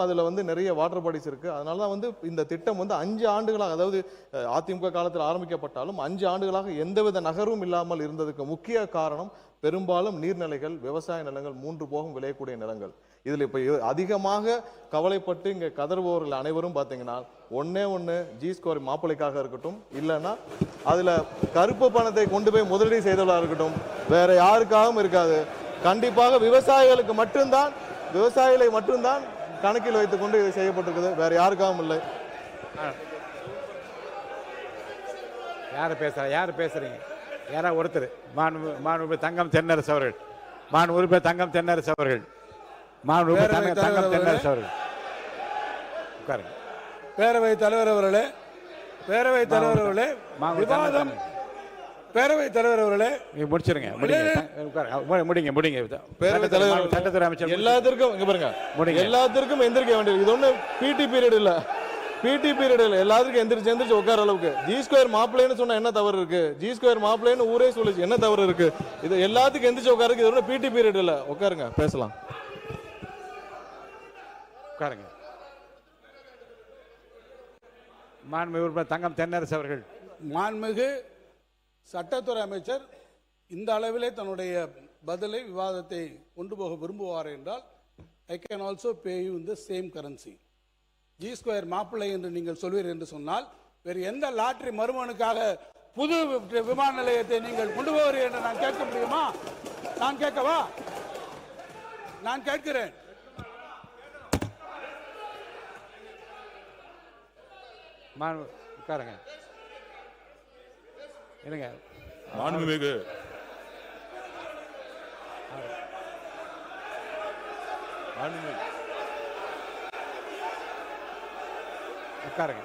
அதில் வந்து நிறைய வாட்டர் பாடிஸ் இருக்குது. அதனால தான் வந்து இந்த திட்டம் வந்து 5 ஆண்டுகளாக, அதாவது அதிமுக காலத்தில் ஆரம்பிக்கப்பட்டாலும் 5 ஆண்டுகளாக எந்தவித நகர்வும் இல்லாமல் இருந்ததுக்கு முக்கிய காரணம் பெரும்பாலும் நீர்நிலைகள், விவசாய நிலங்கள், 3 போகம் விளையக்கூடிய நிலங்கள். இதில் இப்போ அதிகமாக கவலைப்பட்டு இங்கே கதறுபவர்கள் அனைவரும் பார்த்தீங்கன்னா ஒன்று ஜி ஸ்கோர் மாப்பிள்ளைக்காக இருக்கட்டும், இல்லைன்னா அதில் கருப்பு பணத்தை கொண்டு போய் முதலீடு செய்தவர்களாக இருக்கட்டும், வேற யாருக்காகவும் இருக்காது. கண்டிப்பாக விவசாயிகளை மட்டும்தான் கணக்கில் வைத்துக் கொண்டு இது செய்யப்பட்டிருக்குது, வேற யாருக்காகவும் இல்லை. யாரு பேசுறீங்க? யாரா ஒருத்தர் மாண்புமிகு தங்கம் தென்னரசு அவர்கள், மாண்புமிகு தங்கம் தென்னரசு அவர்கள், மாண்புமிகு தங்கம் தென்னரசு அவர்கள் உட்காருங்க. பேரவைத் தலைவர் அவர்களே, பேரவைத் தலைவர் அவர்களே, விவாதம் பேரவைத் தலைவர் அவர்களே முடிச்சிருங்க. முடிங்க. பேரவைத் தலைவர், சட்டத்துறை அமைச்சர் எல்லாத்திற்கும் இங்க பாருங்க, எல்லாத்திற்கும் எந்திரிக்க வேண்டியது. இது ஒண்ணு பிடி பீரியட் இல்ல, எல்லாத்துக்கும் எந்திரிச்சு உட்கார அளவுக்கு. ஜி ஸ்கொயர் மாப்பிள்ளைன்னு சொன்னா என்ன தவறு இருக்கு? ஜி ஸ்கொயர் மாப்பிள்ளைன்னு ஊரே சொல்லுச்சு, என்ன தவறு இருக்கு? இது எல்லாத்துக்கும் எந்திரிச்சு உட்காருக்கு. இது ஒண்ணு பிடி பீரியட் இல்ல. உட்காருங்க, பேசலாம். உட்காருங்க. மாண்புமிகு தங்கம் தென்னரசு அவர்கள். மாண்புமிகு சட்டத்துறை அமைச்சர் இந்த அளவிலே தன்னுடைய பதிலை, விவாதத்தை கொண்டு போக விரும்புவார் என்றால், I can also pay you in the same currency. G square மாப்பிள்ளை என்று நீங்கள் சொல்வீர் என்று சொன்னால், வேறு எந்த லாட்டரி மருமனுக்காக புது விமான நிலையத்தை நீங்கள் கொண்டு போவீர் என்று நான் கேட்க முடியுமா? நான் கேட்கவா? நான் கேட்கிறேன். உட்காருங்க. இருங்க. மாண்புமிகு உட்காருங்க.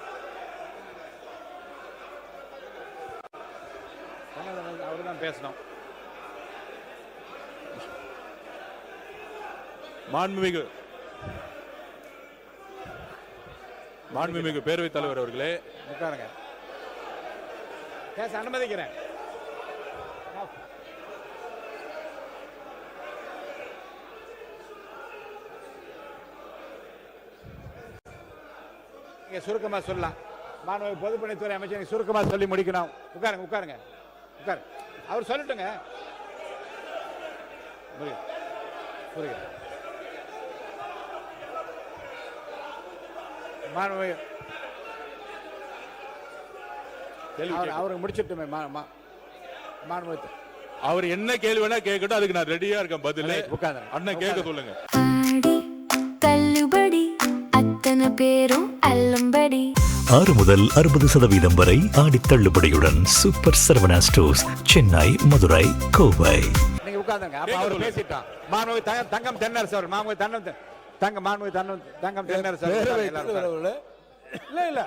அவரு தான் பேசணும். மாண்புமிகு பேரவைத் தலைவர் அவர்களே, உட்காருங்க. பேச அனுமதிக்கிறேன். சுருக்கமா சொல்லலாம். மாண்புமிகு பொதுப்பணித்துறை அமைச்சர் சுருக்கமா சொல்லி முடிக்கணும். உட்காருங்க. அவர் சொல்லட்டுங்க. அவருக்கு முடிச்சிட்டுமே. அவர் என்ன கேள்வி வேணா கேட்கட்டும், அதுக்கு நான் ரெடியா இருக்கேன். பதில் உட்கார்ந்து அண்ணன் கேட்க சொல்லுங்க. தள்ளுபடி அத்தனை பேரும் அல்லம்படி 6 முதல் 60% வரை ஆடி தள்ளுபடியுடன் சூப்பர் சரவணா ஸ்டோர்ஸ், சென்னை, மதுரை, கோவை. நீங்க உட்கார்ந்துங்க. அப்ப அவர் பேசிட்டான். மாண்புமிகு தங்கம் தென்னரசு அவர், மாண்புமிகு தங்கம் தென்னரசு இல்ல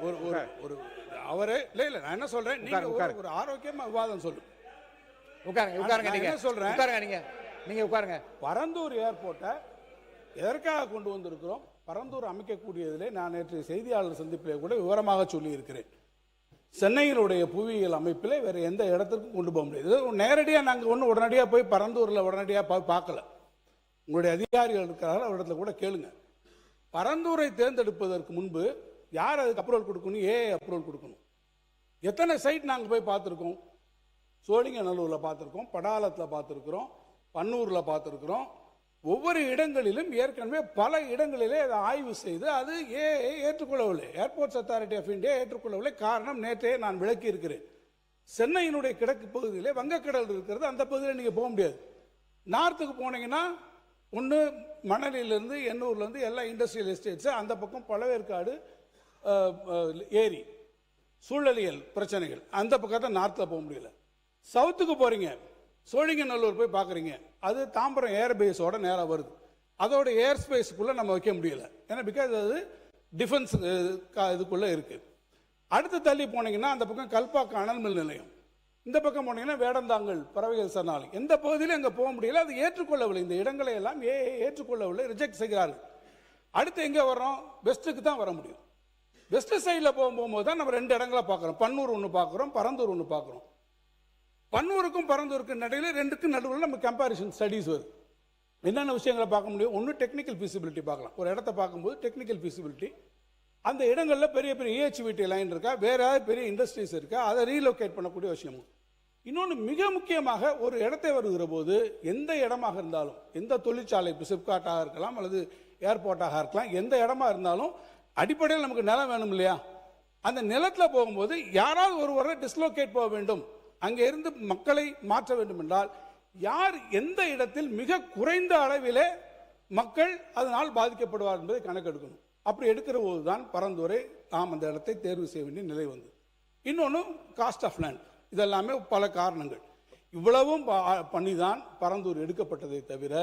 ஒரு அவரே இல்ல நான் என்ன சொல்றேன், நீங்க ஒரு ஆரோக்கியமா விவாதம் சொல்லு. உட்காருங்க. நீங்க என்ன சொல்றேன், நீங்க உட்காருங்க. பரந்தூர் ஏர்போர்ட்டை எதற்காக கொண்டு வந்திருக்கிறோம்? பரந்தூர் அமைக்கக்கூடியதிலே நான் நேற்று செய்தியாளர் சந்திப்பிலே கூட விவரமாக சொல்லி இருக்கிறேன். சென்னையினுடைய புவியியல் அமைப்பில் வேறு எந்த இடத்துக்கும் கொண்டு போக முடியாது. நேரடியாக நாங்கள் உடனடியாக போய் பரந்தூரில் உடனடியாக போய் பார்க்கல. உங்களுடைய அதிகாரிகள் இருக்கிறார்கள், அவரிடத்துல கூட கேளுங்க. பரந்தூரை தேர்ந்தெடுப்பதற்கு முன்பு யார் அதுக்கு அப்ரூவல் கொடுக்கணும்? அப்ரூவல் கொடுக்கணும். எத்தனை சைட் நாங்கள் போய் பார்த்துருக்கோம்? சோழிங்கநல்லூரில் பார்த்துருக்கோம், படாலத்தில் பார்த்துருக்குறோம், பன்னூரில் பார்த்துருக்குறோம். ஒவ்வொரு இடங்களிலும் ஏற்கனவே பல இடங்களிலே அதை ஆய்வு செய்து அது ஏற்றுக்கொள்ளவில்லை. ஏர்போர்ட்ஸ் அத்தாரிட்டி ஆஃப் இந்தியா ஏற்றுக்கொள்ளவில்லை. காரணம் நேற்றே நான் விளக்கி இருக்கிறேன். சென்னையினுடைய கிழக்கு பகுதியிலே வங்கக்கடல் இருக்கிறது, அந்த பகுதியில் நீங்கள் போக முடியாது. நார்த்துக்கு போனீங்கன்னா ஒன்று மணலிலிருந்து, எண்ணூர்லேருந்து எல்லா இண்டஸ்ட்ரியல் எஸ்டேட்ஸு, அந்த பக்கம் பழவேற்காடு ஏரி, சூழலியல் பிரச்சனைகள், அந்த பக்கத்தை நார்த்தில் போக முடியல. சவுத்துக்கு போகிறீங்க, சோழிங்கநல்லூர் போய் பார்க்குறீங்க, அது தாம்பரம் ஏர்பேஸோட நேராக வருது. அதோட ஏர் ஸ்பேஸுக்குள்ளே நம்ம வைக்க முடியல, ஏன்னா பிகாஸ் அது டிஃபென்ஸ் இதுக்குள்ளே இருக்குது. அடுத்து தள்ளி போனீங்கன்னா அந்த பக்கம் கல்பாக்கம் அனல் மில் நிலையம், இந்த பக்கம் போனீங்கன்னா வேடந்தாங்கல் பறவைகள் சரணாலயம், எந்த பகுதியிலும் அங்கே போக முடியல. அது ஏற்றுக்கொள்ளவில்லை. இந்த இடங்களை எல்லாம் ஏற்றுக்கொள்ளவில்லை, ரிஜெக்ட் செய்கிறார்கள். அடுத்து எங்கே வர்றோம்? வெஸ்ட்டுக்கு தான் வர முடியும். வெஸ்ட் சைடில் போகும்போது தான் நம்ம 2 இடங்களை பார்க்குறோம். பன்னூர் ஒன்று பார்க்குறோம், பரந்தூர் ஒன்று பார்க்குறோம். பன்னூருக்கும் பரந்தூருக்கும் நடுவில் 2க்கும் நடுவில் நம்ம கம்பேரிசன் ஸ்டடீஸ் வருது. என்னென்ன விஷயங்களை பார்க்க முடியும்? ஒன்று டெக்னிக்கல் ஃபீசிபிலிட்டி பார்க்கலாம். ஒரு இடத்த பார்க்கும்போது டெக்னிக்கல் ஃபீசிபிலிட்டி, அந்த இடங்களில் பெரிய பெரிய EHVT லைன் இருக்கா, வேற ஏதாவது பெரிய இண்டஸ்ட்ரீஸ் இருக்கா, அதை ரீலோகேட் பண்ணக்கூடிய விஷயமும். இன்னொன்று மிக முக்கியமாக, ஒரு இடத்தை வருகிற போது எந்த இடமாக இருந்தாலும், எந்த தொழிற்சாலை, இப்போ சிப்காட்டாக இருக்கலாம் அல்லது ஏர்போர்ட்டாக இருக்கலாம், எந்த இடமா இருந்தாலும் அடிப்படையில் நமக்கு நிலம் வேணும் இல்லையா? அந்த நிலத்தில் போகும்போது யாராவது ஒருவரை டிஸ்லோகேட் போக வேண்டும், அங்கே இருந்து மக்களை மாற்ற வேண்டும் என்றால் யார் எந்த இடத்தில் மிக குறைந்த அளவிலே மக்கள் அதனால் பாதிக்கப்படுவார் என்பதை கணக்கெடுக்கணும். அப்படி எடுக்கிற போது தான் பரந்தூரை நாம் அந்த இடத்தை தேர்வு செய்ய வேண்டிய நிலை வந்து. இன்னொன்று காஸ்ட் ஆஃப் லேண்ட், இதெல்லாமே பல காரணங்கள். இவ்வளவும் பண்ணி தான் பரந்தூர் எடுக்கப்பட்டதை தவிர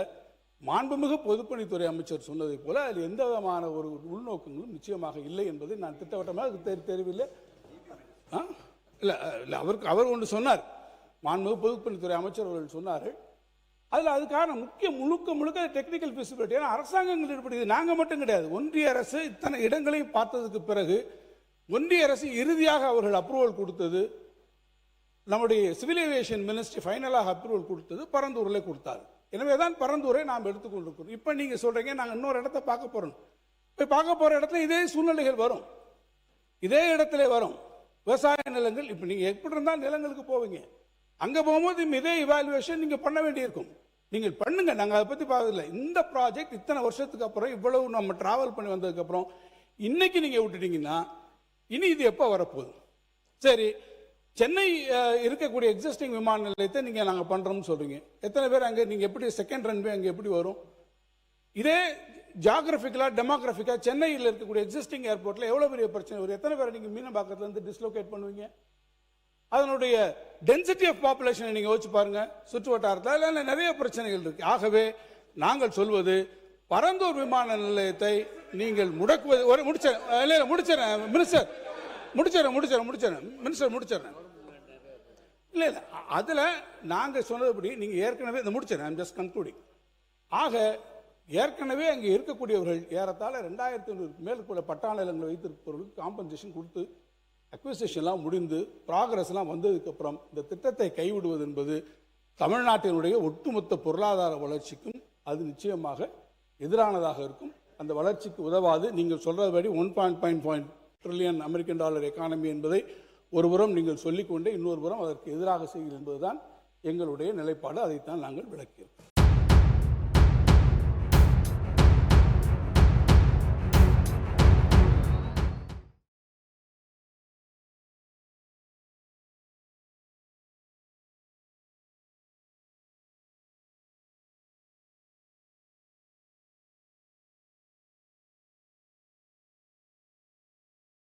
மாண்புமிகு பொதுப்பணித்துறை அமைச்சர் சொன்னதை போல அதில் எந்த விதமான ஒரு உள்நோக்கங்களும் நிச்சயமாக இல்லை என்பதை நான் திட்டவட்டமாக தெரியவில்லை. இல்லை இல்லை, அவர் ஒன்று சொன்னார், மாண்புமிகு பொதுப்பணித்துறை அமைச்சர் அவர்கள் சொன்னார்கள். அதில் அதுக்கான முழுக்க முழுக்க டெக்னிக்கல் ஃபீசிபிலிட்டி. ஏன்னா அரசாங்கங்கள் ஈடுபடுது, நாங்கள் மட்டும் கிடையாது. ஒன்றிய அரசு இத்தனை இடங்களையும் பார்த்ததுக்கு பிறகு ஒன்றிய அரசு இறுதியாக அவர்கள் அப்ரூவல் கொடுத்தது, நம்முடைய சிவில் ஏவியேஷன் மினிஸ்ட்ரி ஃபைனலாக அப்ரூவல் கொடுத்தது பரந்தூரில் கொடுத்தாரு. எனவே தான் பரந்தூரை நாம் எடுத்துக்கொண்டிருக்கிறோம். இப்போ நீங்கள் சொல்கிறீங்க நாங்கள் இன்னொரு இடத்த பார்க்க போகிறோம். இப்போ பார்க்க போகிற இடத்துல இதே சூழ்நிலைகள் வரும், இதே இடத்துல வரும். விவசாய நிலங்கள், இப்போ நீங்கள் எப்படி இருந்தால் நிலங்களுக்கு போவீங்க, அங்கே போகும்போது இதே இவாலுவேஷன் நீங்கள் பண்ண வேண்டியிருக்கும். நீங்கள் பண்ணுங்க, நாங்கள் அதை பற்றி பார்க்கல. இந்த ப்ராஜெக்ட் இத்தனை வருஷத்துக்கு அப்புறம், இவ்வளவு நம்ம டிராவல் பண்ணி வந்ததுக்கப்புறம் இன்னைக்கு நீங்கள் விட்டுட்டீங்கன்னா இனி இது எப்போ வரப்போகுது? சரி, சென்னை இருக்கக்கூடிய எக்ஸிஸ்டிங் விமான நிலையத்தை நீங்கள் நாங்கள் பண்ணுறோம்னு சொல்கிறீங்க. எத்தனை பேர் அங்கே, நீங்கள் எப்படி செகண்ட் ரன்வே அங்கே எப்படி வரும்? இதே ஜியாகிரபிக்கலாக டெமோகிராஃபிக்காக சென்னையில் இருக்கக்கூடிய எக்ஸிஸ்டிங் ஏர்போர்ட்டில் எவ்வளோ பெரிய பிரச்சனை வரும்? எத்தனை பேரை நீங்கள் மீனம்பாக்கத்துலேருந்து டிஸ்லோகேட் பண்ணுவீங்க? அதனுடைய டென்சிட்டி ஆஃப் பாப்புலேஷனை நீங்கள் யோசிச்சு பாருங்க. சுற்று வட்டாரத்தில் இல்லை நிறைய பிரச்சனைகள் இருக்கு. ஆகவே நாங்கள் சொல்வது, பரந்தூர் விமான நிலையத்தை நீங்கள் முடக்குவது. ஒரு முடிச்சிடறேன் மினிஸ்டர், முடிச்சிடறேன். இல்லை இல்லை, அதில் நாங்கள் சொன்னதுபடி நீங்கள் ஏற்கனவே இந்த முடிச்சிடறேன், ஜஸ்ட் கன்க்ளூடிங். ஆக ஏற்கனவே அங்கே இருக்கக்கூடியவர்கள் ஏறத்தாழ 2500 மேல் கூட பட்டா நிலங்களை வைத்திருப்பவர்களுக்கு காம்பன்சேஷன் கொடுத்து அக்விசிஷன்லாம் முடிந்து ப்ராக்ரஸ்லாம் வந்ததுக்கப்புறம் இந்த திட்டத்தை கைவிடுவது என்பது தமிழ்நாட்டினுடைய ஒட்டுமொத்த பொருளாதார வளர்ச்சிக்கும் அது நிச்சயமாக எதிரானதாக இருக்கும். அந்த வளர்ச்சிக்கு உதவாது. நீங்கள் சொல்றதுபடி 1.5 ட்ரில்லியன் அமெரிக்கன் டாலர் எக்கானமி என்பதை ஒருபுறம் நீங்கள் சொல்லிக்கொண்டே இன்னொரு புறம் அதற்கு எதிராக செய்கிறீர்கள் என்பதுதான் எங்களுடைய நிலைப்பாடு. அதைத்தான் நாங்கள் விளக்கியிருக்கோம்.